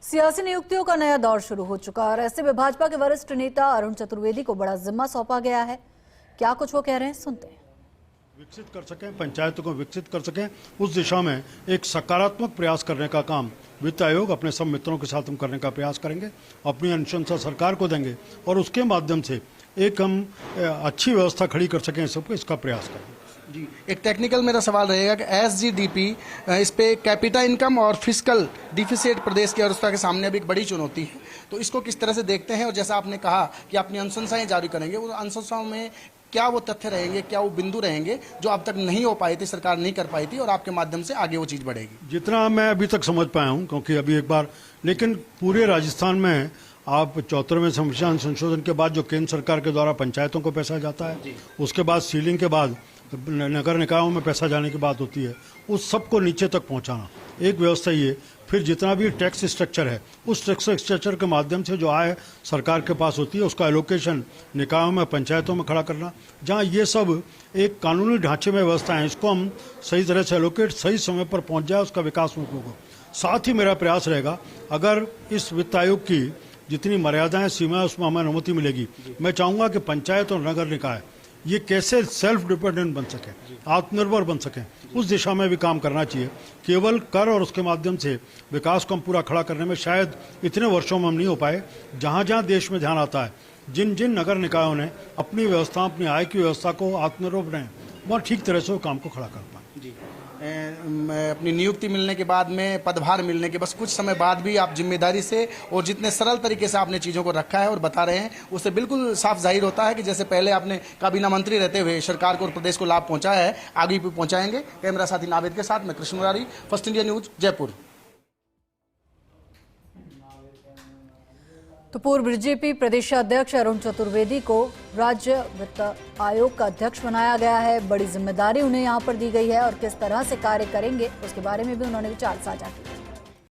सियासी नियुक्तियों का नया दौर शुरू हो चुका है और ऐसे में भाजपा के वरिष्ठ नेता अरुण चतुर्वेदी को बड़ा जिम्मा सौंपा गया है। क्या कुछ वो कह रहे हैं, सुनते हैं। विकसित कर सकें, पंचायतों को विकसित कर सकें, उस दिशा में एक सकारात्मक प्रयास करने का काम वित्त आयोग अपने सब मित्रों के साथ हम करने का प्रयास करेंगे, अपनी अनुशंसा सरकार को देंगे और उसके माध्यम से एक हम अच्छी व्यवस्था खड़ी कर सकें सबको, इसका प्रयास करेंगे। जी, एक टेक्निकल मेरा सवाल रहेगा कि एसजीडीपी इस पे कैपिटा इनकम और फिस्कल डिफिसिट प्रदेश की अर्थव्यवस्था के सामने अभी एक बड़ी चुनौती है, तो इसको किस तरह से देखते हैं? और जैसा आपने कहा कि अपनी अनुशंसाएं जारी करेंगे, उन अनुशंसाओं में क्या वो तथ्य रहेंगे, क्या वो बिंदु रहेंगे जो अब तक नहीं हो पाई थी, सरकार नहीं कर पाई थी और आपके माध्यम से आगे वो चीज़ बढ़ेगी? जितना मैं अभी तक समझ पाया हूँ, क्योंकि अभी एक बार, लेकिन पूरे राजस्थान में आप 74वें संविधान संशोधन के बाद जो केंद्र सरकार के द्वारा पंचायतों को पैसा जाता है, उसके बाद सीलिंग के बाद नगर निकायों में पैसा जाने की बात होती है, उस सबको नीचे तक पहुंचाना एक व्यवस्था ये। फिर जितना भी टैक्स स्ट्रक्चर है, उस टैक्स स्ट्रक्चर के माध्यम से जो आय सरकार के पास होती है उसका एलोकेशन निकायों में, पंचायतों में खड़ा करना, जहां ये सब एक कानूनी ढांचे में व्यवस्था है, इसको हम सही तरह से एलोकेट सही समय पर पहुंच जाए, उसका विकास होगा। साथ ही मेरा प्रयास रहेगा, अगर इस वित्त आयोग की जितनी मर्यादाएं, सीमाएं, उसमें हमें अनुमति मिलेगी, मैं चाहूंगा कि पंचायत और नगर निकाय ये कैसे सेल्फ डिपेंडेंट बन सके, आत्मनिर्भर बन सके, उस दिशा में भी काम करना चाहिए। केवल कर और उसके माध्यम से विकास को हम पूरा खड़ा करने में शायद इतने वर्षों में हम नहीं हो पाए। जहां जहां देश में ध्यान आता है, जिन जिन नगर निकायों ने अपनी व्यवस्था, अपनी आय की व्यवस्था को आत्मनिर्भर बनाए, वहाँ ठीक तरह से वो काम को खड़ा कर पाए। जी, अपनी नियुक्ति मिलने के बाद में, पदभार मिलने के बस कुछ समय बाद भी आप जिम्मेदारी से और जितने सरल तरीके से आपने चीज़ों को रखा है और बता रहे हैं, उससे बिल्कुल साफ जाहिर होता है कि जैसे पहले आपने काबीना मंत्री रहते हुए सरकार को और प्रदेश को लाभ पहुंचाया है, आगे भी पहुंचाएंगे। कैमरा साथी नावेद के साथ मैं Krishna Murari, first India news, Jaipur. तो पूर्व बीजेपी प्रदेशाध्यक्ष अरुण चतुर्वेदी को राज्य वित्त आयोग का अध्यक्ष बनाया गया है। बड़ी जिम्मेदारी उन्हें यहां पर दी गई है और किस तरह से कार्य करेंगे उसके बारे में भी उन्होंने विचार साझा किया।